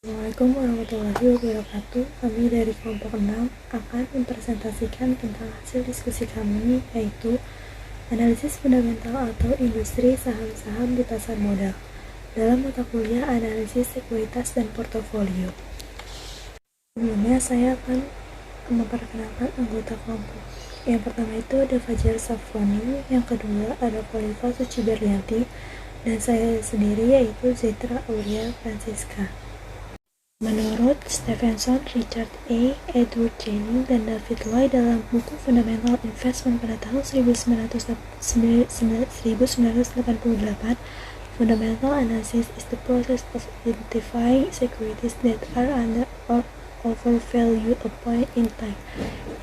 Assalamualaikum warahmatullahi wabarakatuh. Kami dari kelompok 6 akan mempresentasikan tentang hasil diskusi kami, yaitu analisis fundamental atau industri saham-saham di pasar modal dalam mata kuliah analisis sekuritas dan portofolio. Sebelumnya saya akan memperkenalkan anggota kelompok. Yang pertama itu ada Fajar Safroni, yang kedua ada Khalifa Suci Berlianti, dan saya sendiri yaitu Zetra Aulia Francisca. Menurut Stevenson, Richard A., Edward Jenning, dan David Lloyd dalam buku Fundamental Investment pada tahun 1988, fundamental analysis is the process of identifying securities that are under or overvalued a point in time.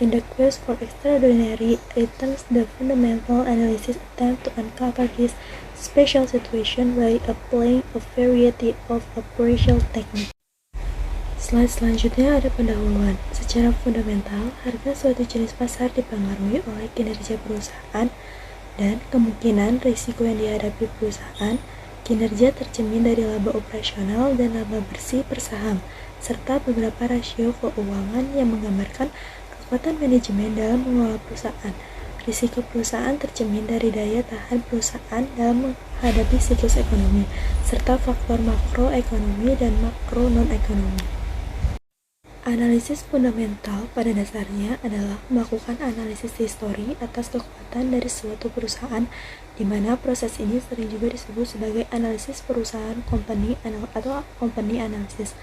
In the quest for extraordinary returns, the fundamental analysis attempts to uncover this special situation by applying a variety of operational techniques. Slide selanjutnya ada pendahuluan. Secara fundamental, harga suatu jenis pasar dipengaruhi oleh kinerja perusahaan dan kemungkinan risiko yang dihadapi perusahaan, kinerja tercermin dari laba operasional dan laba bersih per saham, serta beberapa rasio keuangan yang menggambarkan kekuatan manajemen dalam mengelola perusahaan. Risiko perusahaan tercermin dari daya tahan perusahaan dalam menghadapi siklus ekonomi, serta faktor makroekonomi dan makro non-ekonomi. Analisis fundamental pada dasarnya adalah melakukan analisis histori atas kekuatan dari suatu perusahaan, di mana proses ini sering juga disebut sebagai analisis perusahaan atau company analysis.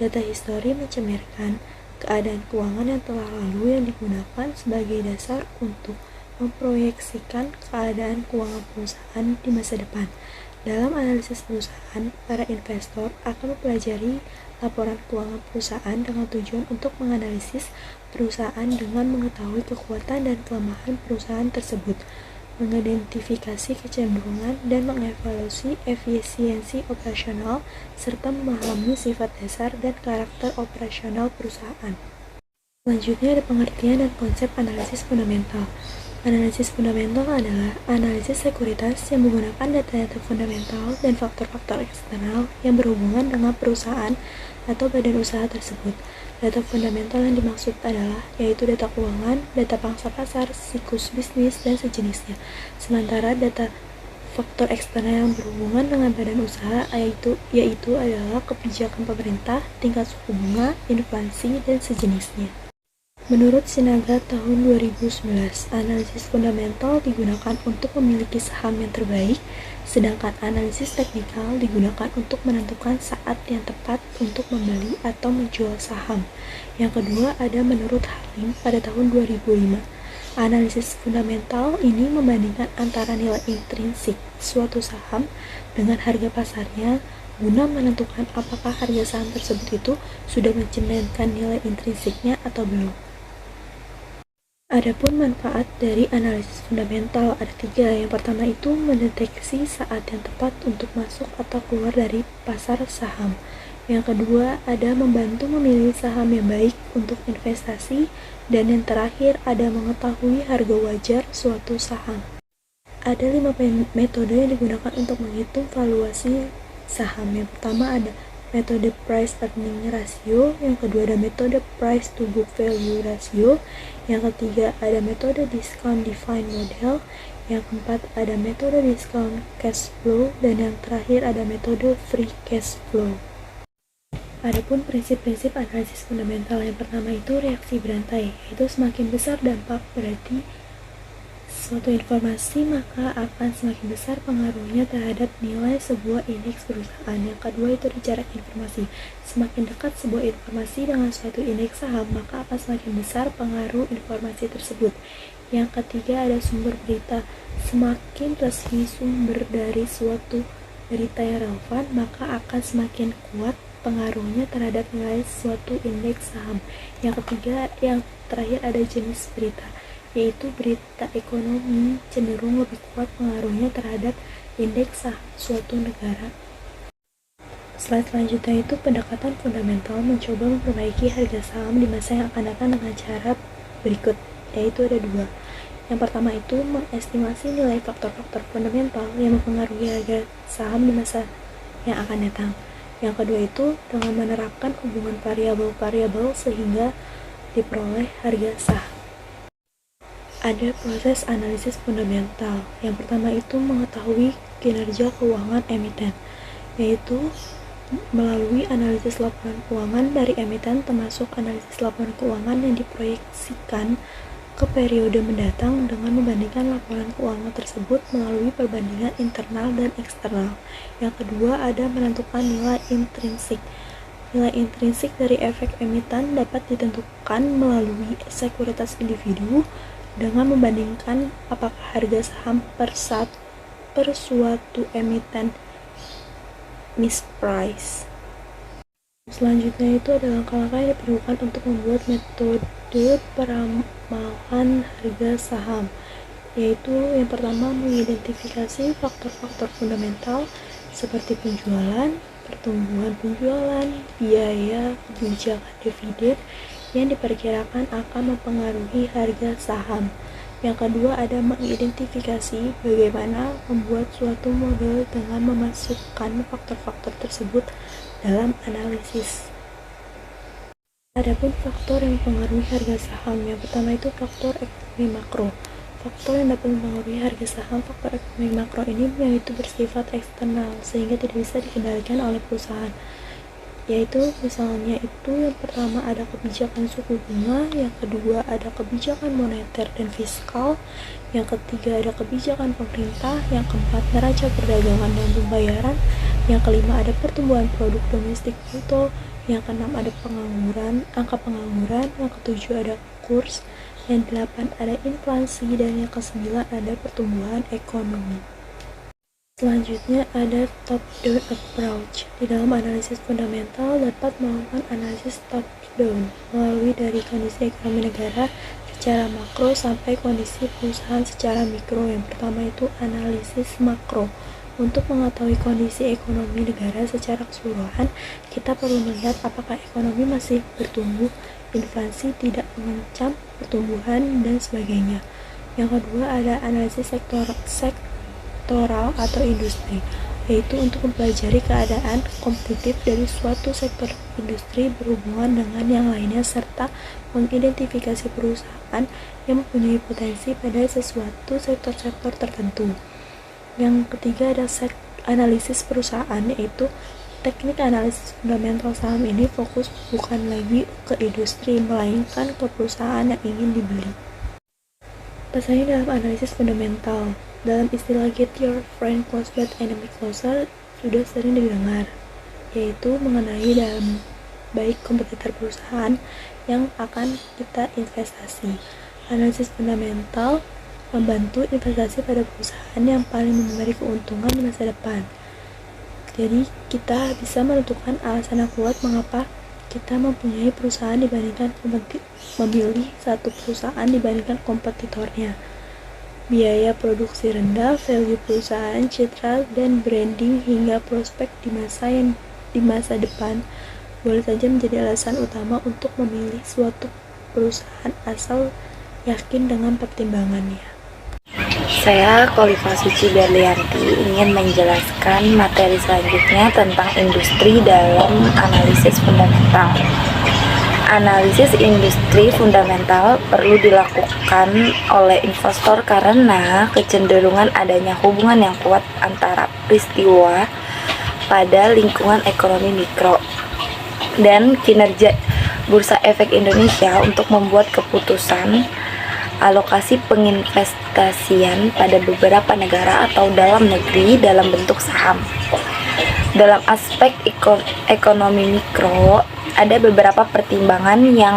Data histori mencerminkan keadaan keuangan yang telah lalu yang digunakan sebagai dasar untuk memproyeksikan keadaan keuangan perusahaan di masa depan. Dalam analisis perusahaan, para investor akan mempelajari laporan keuangan perusahaan dengan tujuan untuk menganalisis perusahaan dengan mengetahui kekuatan dan kelemahan perusahaan tersebut, mengidentifikasi kecenderungan dan mengevaluasi efisiensi operasional, serta memahami sifat dasar dan karakter operasional perusahaan. Selanjutnya ada pengertian dan konsep analisis fundamental. Analisis fundamental adalah analisis sekuritas yang menggunakan data-data fundamental dan faktor-faktor eksternal yang berhubungan dengan perusahaan atau badan usaha tersebut. Data fundamental yang dimaksud adalah yaitu data keuangan, data pangsa pasar, siklus bisnis, dan sejenisnya. Sementara data faktor eksternal yang berhubungan dengan badan usaha yaitu adalah kebijakan pemerintah, tingkat suku bunga, inflasi, dan sejenisnya. Menurut Sinaga tahun 2011, analisis fundamental digunakan untuk memiliki saham yang terbaik, sedangkan analisis teknikal digunakan untuk menentukan saat yang tepat untuk membeli atau menjual saham. Yang kedua ada menurut Halim pada tahun 2005. Analisis fundamental ini membandingkan antara nilai intrinsik suatu saham dengan harga pasarnya guna menentukan apakah harga saham tersebut itu sudah mencerminkan nilai intrinsiknya atau belum. Adapun manfaat dari analisis fundamental ada 3. Yang pertama itu mendeteksi saat yang tepat untuk masuk atau keluar dari pasar saham. Yang kedua ada membantu memilih saham yang baik untuk investasi. Dan yang terakhir ada mengetahui harga wajar suatu saham. Ada 5 metode yang digunakan untuk menghitung valuasi saham. Yang pertama ada metode price earning ratio, yang kedua ada metode price to book value ratio, yang ketiga ada metode discount defined model, yang keempat ada metode discount cash flow, dan yang terakhir ada metode free cash flow. Adapun prinsip-prinsip analisis fundamental yang pertama itu reaksi berantai, yaitu semakin besar dampak berarti suatu informasi maka akan semakin besar pengaruhnya terhadap nilai sebuah indeks perusahaan. Yang kedua itu jarak informasi. Semakin dekat sebuah informasi dengan suatu indeks saham maka akan semakin besar pengaruh informasi tersebut. Yang ketiga ada sumber berita. Semakin resmi sumber dari suatu berita yang relevan maka akan semakin kuat pengaruhnya terhadap nilai suatu indeks saham. Yang ketiga, yang terakhir ada jenis berita, yaitu berita ekonomi cenderung lebih kuat pengaruhnya terhadap indeks saham suatu negara. Slide selanjutnya itu pendekatan fundamental mencoba memperbaiki harga saham di masa yang akan datang dengan cara berikut, yaitu ada 2. Yang pertama itu mengestimasi nilai faktor-faktor fundamental yang mempengaruhi harga saham di masa yang akan datang. Yang kedua itu dengan menerapkan hubungan variabel-variabel sehingga diperoleh harga saham. Ada proses analisis fundamental. Yang pertama itu mengetahui kinerja keuangan emiten, yaitu melalui analisis laporan keuangan dari emiten termasuk analisis laporan keuangan yang diproyeksikan ke periode mendatang dengan membandingkan laporan keuangan tersebut melalui perbandingan internal dan eksternal. Yang kedua ada menentukan nilai intrinsik. Nilai intrinsik dari efek emiten dapat ditentukan melalui sekuritas individu dengan membandingkan apakah harga saham per suatu emiten misprice. Selanjutnya itu ada langkah-langkah yang diperlukan untuk membuat metode peramalan harga saham, yaitu yang pertama mengidentifikasi faktor-faktor fundamental seperti penjualan, pertumbuhan penjualan, biaya, kebijakan dividen yang diperkirakan akan mempengaruhi harga saham. Yang kedua ada mengidentifikasi bagaimana membuat suatu model dengan memasukkan faktor-faktor tersebut dalam analisis. Adapun faktor yang mempengaruhi harga saham, yang pertama itu faktor ekonomi makro. Faktor yang dapat mempengaruhi harga saham faktor ekonomi makro ini yaitu bersifat eksternal sehingga tidak bisa dikendalikan oleh perusahaan. Yaitu misalnya itu yang pertama ada kebijakan suku bunga, yang kedua ada kebijakan moneter dan fiskal, yang ketiga ada kebijakan pemerintah, yang keempat neraca perdagangan dan pembayaran, yang kelima ada pertumbuhan produk domestik bruto, yang keenam ada angka pengangguran, yang ketujuh ada kurs, yang delapan ada inflasi, dan yang kesembilan ada pertumbuhan ekonomi. Selanjutnya ada top-down approach. Di dalam analisis fundamental dapat melakukan analisis top-down melalui dari kondisi ekonomi negara secara makro sampai kondisi perusahaan secara mikro. Yang pertama itu analisis makro. Untuk mengetahui kondisi ekonomi negara secara keseluruhan, kita perlu melihat apakah ekonomi masih bertumbuh, inflasi tidak mengancam pertumbuhan, dan sebagainya. Yang kedua ada analisis sektoral atau industri, yaitu untuk mempelajari keadaan kompetitif dari suatu sektor industri berhubungan dengan yang lainnya serta mengidentifikasi perusahaan yang mempunyai potensi pada sesuatu sektor-sektor tertentu. Yang ketiga ada analisis perusahaan, yaitu teknik analisis fundamental saham ini fokus bukan lagi ke industri melainkan ke perusahaan yang ingin dibeli. Pesannya dalam analisis fundamental, dalam istilah get your friend close but enemy closer sudah sering didengar, yaitu mengenai dalam baik kompetitor perusahaan yang akan kita investasi. Analisis fundamental membantu investasi pada perusahaan yang paling memberi keuntungan di masa depan. Jadi kita bisa menentukan alasan yang kuat mengapa kita mempunyai perusahaan dibandingkan memilih satu perusahaan dibandingkan kompetitornya. Biaya produksi rendah, value perusahaan, citra dan branding hingga prospek di masa depan boleh saja menjadi alasan utama untuk memilih suatu perusahaan asal yakin dengan pertimbangannya. Saya Kholifa Suci Berlianti ingin menjelaskan materi selanjutnya tentang industri dalam analisis fundamental. Analisis industri fundamental perlu dilakukan oleh investor karena kecenderungan adanya hubungan yang kuat antara peristiwa pada lingkungan ekonomi mikro dan kinerja Bursa Efek Indonesia untuk membuat keputusan alokasi penginvestasian pada beberapa negara atau dalam negeri dalam bentuk saham. Dalam aspek ekonomi mikro, ada beberapa pertimbangan yang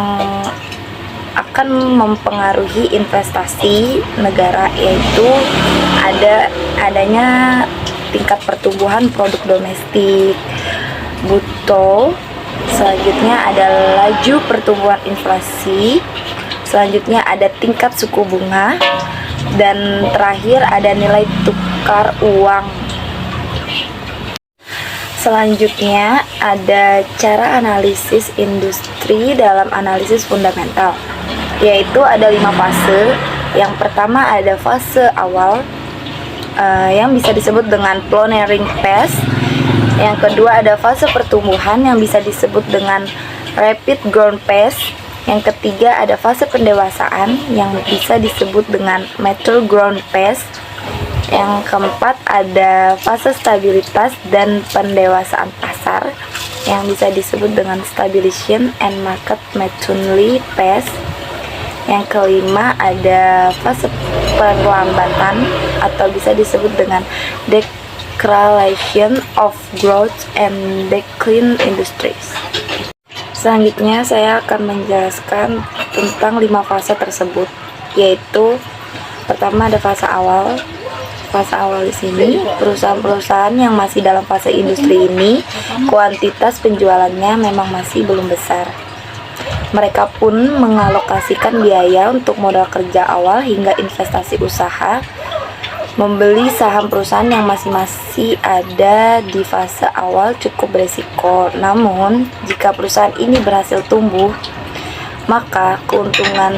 akan mempengaruhi investasi negara, yaitu adanya tingkat pertumbuhan produk domestik bruto, selanjutnya ada laju pertumbuhan inflasi, selanjutnya ada tingkat suku bunga, dan terakhir ada nilai tukar uang. Selanjutnya ada cara analisis industri dalam analisis fundamental, yaitu ada 5 fase. Yang pertama ada fase awal yang bisa disebut dengan pioneering phase, Yang kedua ada fase pertumbuhan yang bisa disebut dengan rapid growth phase. Yang ketiga ada fase pendewasaan yang bisa disebut dengan mature growth phase. Yang keempat ada fase stabilitas dan pendewasaan pasar yang bisa disebut dengan stabilization and market maturity phase. Yang kelima ada fase perlambatan atau bisa disebut dengan deceleration of growth and decline industries. Selanjutnya saya akan menjelaskan tentang 5 fase tersebut, yaitu pertama ada fase awal. Fase awal di sini, perusahaan-perusahaan yang masih dalam fase industri ini, kuantitas penjualannya memang masih belum besar. Mereka pun mengalokasikan biaya untuk modal kerja awal hingga investasi usaha, membeli saham perusahaan yang masih ada di fase awal cukup beresiko. Namun, jika perusahaan ini berhasil tumbuh, maka keuntungan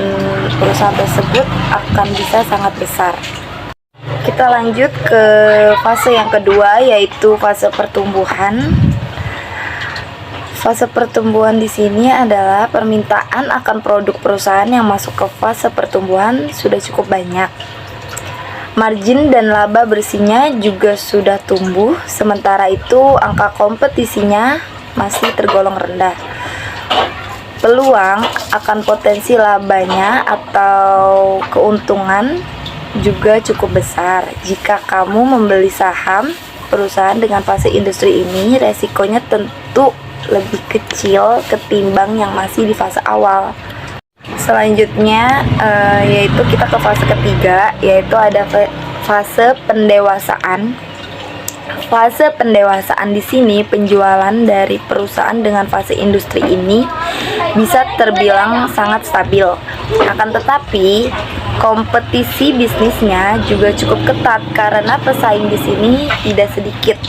perusahaan tersebut akan bisa sangat besar. Kita lanjut ke fase yang kedua, yaitu fase pertumbuhan. Fase pertumbuhan di sini adalah permintaan akan produk perusahaan yang masuk ke fase pertumbuhan sudah cukup banyak. Margin dan laba bersihnya juga sudah tumbuh, sementara itu angka kompetisinya masih tergolong rendah. Peluang akan potensi labanya atau keuntungan juga cukup besar. Jika kamu membeli saham perusahaan dengan fase industri ini, resikonya tentu lebih kecil ketimbang yang masih di fase awal. Selanjutnya yaitu kita ke fase ketiga, yaitu ada fase pendewasaan. Fase pendewasaan di sini penjualan dari perusahaan dengan fase industri ini bisa terbilang sangat stabil. Akan tetapi kompetisi bisnisnya juga cukup ketat karena pesaing di sini tidak sedikit.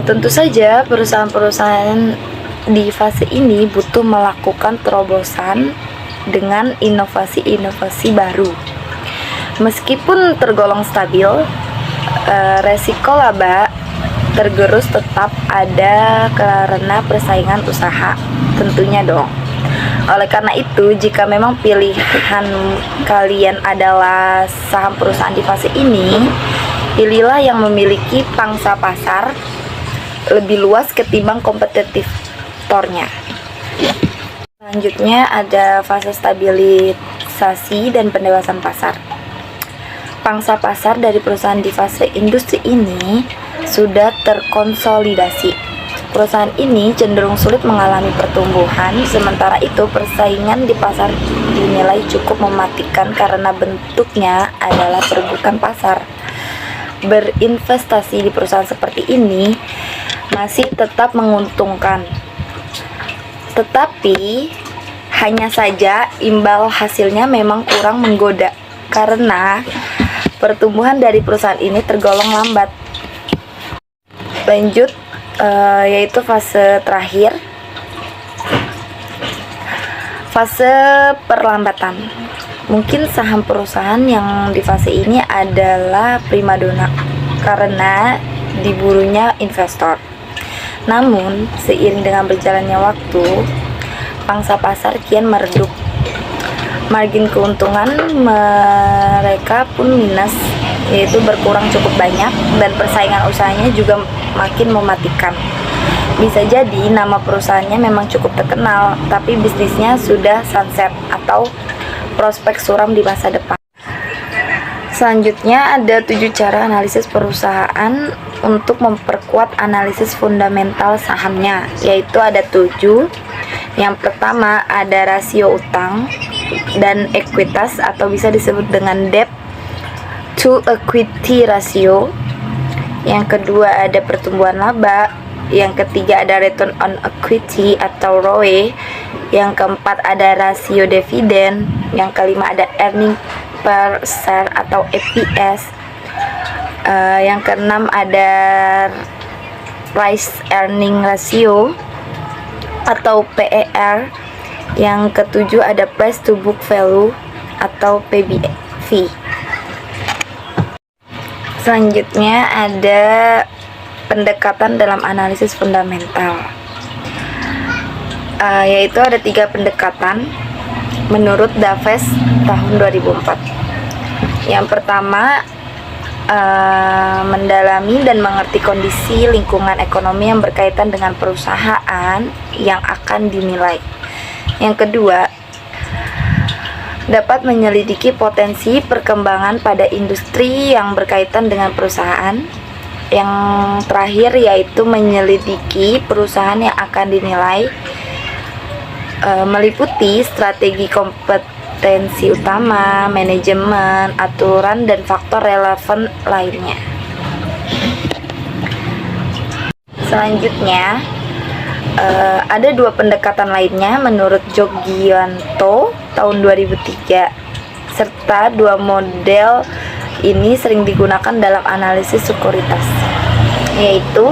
Tentu saja perusahaan-perusahaan di fase ini butuh melakukan terobosan dengan inovasi-inovasi baru. Meskipun tergolong stabil, resiko laba tergerus tetap ada karena persaingan usaha, tentunya dong. Oleh karena itu, jika memang pilihan kalian adalah saham perusahaan di fase ini, pilihlah yang memiliki pangsa pasar lebih luas ketimbang kompetitornya. Selanjutnya ada fase stabilisasi dan pendewasaan pasar. Pangsa pasar dari perusahaan di fase industri ini sudah terkonsolidasi. Perusahaan ini cenderung sulit mengalami pertumbuhan, sementara itu persaingan di pasar dinilai cukup mematikan karena bentuknya adalah perebutan pasar. Berinvestasi di perusahaan seperti ini masih tetap menguntungkan, tetapi hanya saja imbal hasilnya memang kurang menggoda karena pertumbuhan dari perusahaan ini tergolong lambat. Lanjut, yaitu fase terakhir, fase perlambatan. Mungkin saham perusahaan yang di fase ini adalah primadona karena diburunya investor. Namun, seiring dengan berjalannya waktu, pangsa pasar kian meredup. Margin keuntungan mereka pun minus, yaitu berkurang cukup banyak, dan persaingan usahanya juga makin mematikan. Bisa jadi nama perusahaannya memang cukup terkenal, tapi bisnisnya sudah sunset atau prospek suram di masa depan. Selanjutnya ada 7 cara analisis perusahaan untuk memperkuat analisis fundamental sahamnya, yaitu ada 7. Yang pertama ada rasio utang dan ekuitas atau bisa disebut dengan debt to equity ratio. Yang kedua ada pertumbuhan laba. Yang ketiga ada return on equity atau ROE. Yang keempat ada rasio dividen. Yang kelima ada earning per share atau EPS. Yang keenam ada price earning ratio atau PER. Yang ketujuh ada price to book value atau PBV. Selanjutnya ada pendekatan dalam analisis fundamental, yaitu ada 3 pendekatan menurut Daves tahun 2004. Yang pertama, mendalami dan mengerti kondisi lingkungan ekonomi yang berkaitan dengan perusahaan yang akan dinilai. Yang kedua, dapat menyelidiki potensi perkembangan pada industri yang berkaitan dengan perusahaan. Yang terakhir yaitu menyelidiki perusahaan yang akan dinilai, meliputi strategi kompetensi utama, manajemen, aturan, dan faktor relevan lainnya. Selanjutnya, ada 2 pendekatan lainnya menurut Joggianto tahun 2003, serta 2 model ini sering digunakan dalam analisis sekuritas, yaitu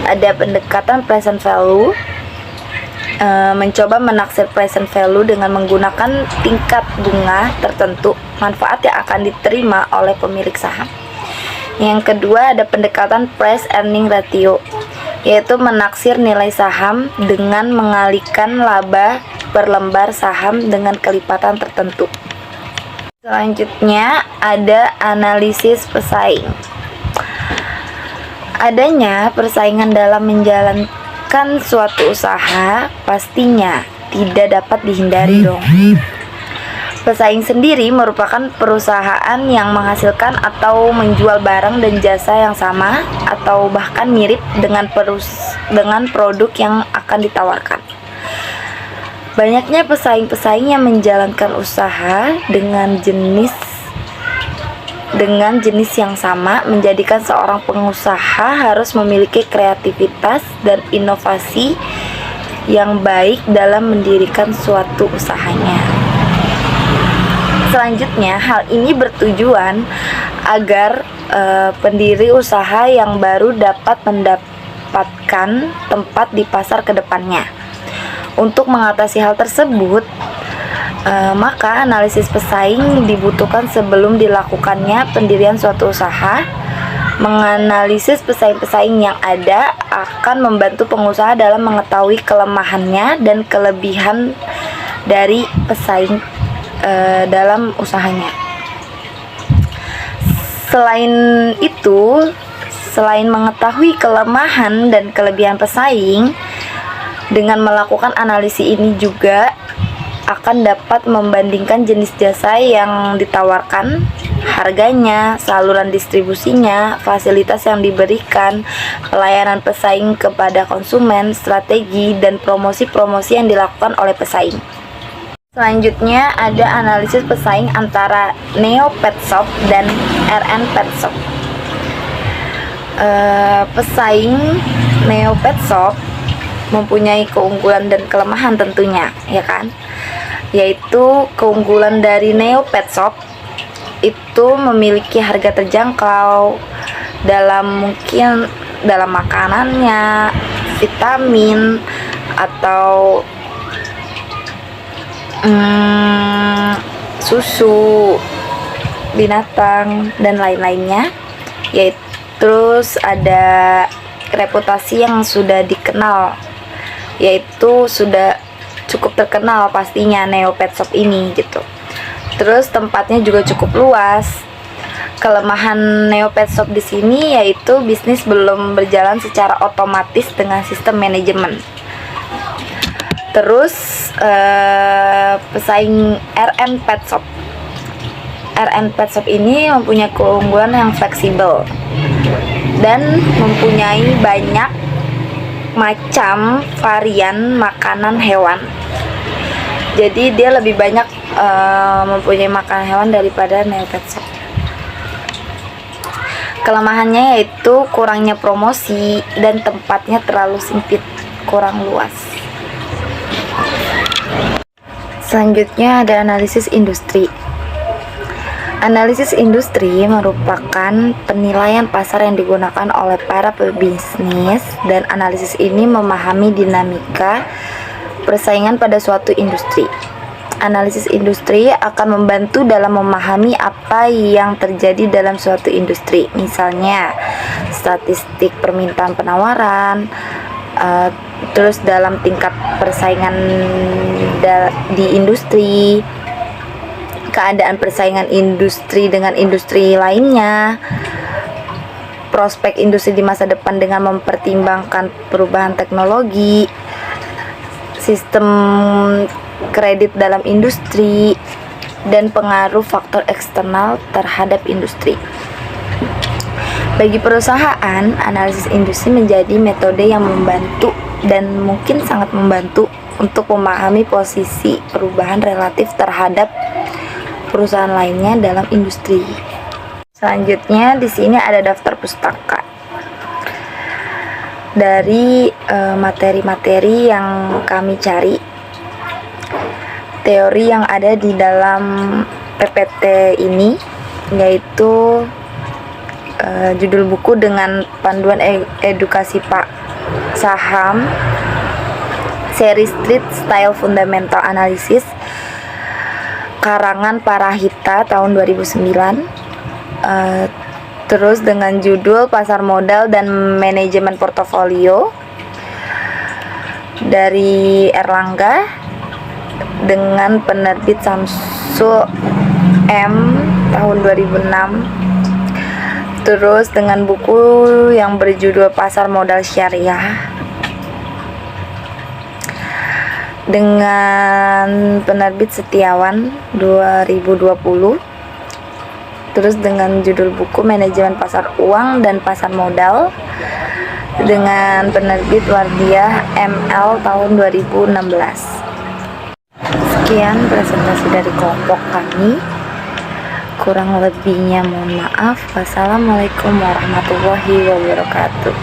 ada pendekatan present value, mencoba menaksir present value dengan menggunakan tingkat bunga tertentu manfaat yang akan diterima oleh pemilik saham. Yang kedua ada pendekatan price earning ratio, yaitu menaksir nilai saham dengan mengalihkan laba per lembar saham dengan kelipatan tertentu. Selanjutnya ada analisis pesaing. Adanya persaingan dalam menjalankan suatu usaha pastinya tidak dapat dihindari dong. Pesaing sendiri merupakan perusahaan yang menghasilkan atau menjual barang dan jasa yang sama atau bahkan mirip dengan produk yang akan ditawarkan. Banyaknya pesaing-pesaing yang menjalankan usaha dengan jenis yang sama menjadikan seorang pengusaha harus memiliki kreativitas dan inovasi yang baik dalam mendirikan suatu usahanya. Selanjutnya, hal ini bertujuan agar pendiri usaha yang baru dapat mendapatkan tempat di pasar ke depannya. Untuk mengatasi hal tersebut, maka analisis pesaing dibutuhkan sebelum dilakukannya pendirian suatu usaha. Menganalisis pesaing-pesaing yang ada akan membantu pengusaha dalam mengetahui kelemahannya dan kelebihan dari pesaing dalam usahanya. Selain itu, selain mengetahui kelemahan dan kelebihan pesaing, dengan melakukan analisis ini juga akan dapat membandingkan jenis jasa yang ditawarkan, harganya, saluran distribusinya, fasilitas yang diberikan, pelayanan pesaing kepada konsumen, strategi, dan promosi-promosi yang dilakukan oleh pesaing. Selanjutnya ada analisis pesaing antara Neo Pet Shop dan RN Pet Shop. Pesaing Neo Pet Shop mempunyai keunggulan dan kelemahan tentunya, ya kan? Yaitu keunggulan dari Neo Pet Shop itu memiliki harga terjangkau mungkin dalam makanannya, vitamin atau susu binatang dan lain-lainnya. Yaitu terus ada reputasi yang sudah dikenal, yaitu sudah cukup terkenal pastinya Neo Pet Shop ini gitu. Terus tempatnya juga cukup luas. Kelemahan Neo Pet Shop di sini yaitu bisnis belum berjalan secara otomatis dengan sistem manajemen. Terus pesaing RN Pet Shop. RN Pet Shop ini mempunyai keunggulan yang fleksibel dan mempunyai banyak macam varian makanan hewan. Jadi dia lebih banyak mempunyai makanan hewan daripada Neo Pet Shop. Kelemahannya yaitu kurangnya promosi dan tempatnya terlalu sempit, kurang luas. Selanjutnya ada analisis industri. Analisis industri merupakan penilaian pasar yang digunakan oleh para pebisnis, dan analisis ini memahami dinamika persaingan pada suatu industri. Analisis industri akan membantu dalam memahami apa yang terjadi dalam suatu industri, misalnya statistik permintaan penawaran, terus dalam tingkat persaingan di industri, keadaan persaingan industri dengan industri lainnya, prospek industri di masa depan dengan mempertimbangkan perubahan teknologi, sistem kredit dalam industri, dan pengaruh faktor eksternal terhadap industri. Bagi perusahaan, analisis industri menjadi metode yang membantu dan mungkin sangat membantu untuk memahami posisi perubahan relatif terhadap perusahaan lainnya dalam industri. Selanjutnya di sini ada daftar pustaka dari materi-materi yang kami cari. Teori yang ada di dalam PPT ini yaitu judul buku dengan panduan edukasi Pak Saham, seri Street Style Fundamental Analysis, karangan Parahita tahun 2009. Terus dengan judul Pasar Modal dan Manajemen Portofolio dari Erlangga dengan penerbit Samsul M tahun 2006. Terus dengan buku yang berjudul Pasar Modal Syariah dengan penerbit Setiawan 2020. Terus dengan judul buku Manajemen Pasar Uang dan Pasar Modal dengan penerbit Wardiah ML tahun 2016. Sekian presentasi dari kelompok kami. Kurang lebihnya mohon maaf. Wassalamualaikum warahmatullahi wabarakatuh.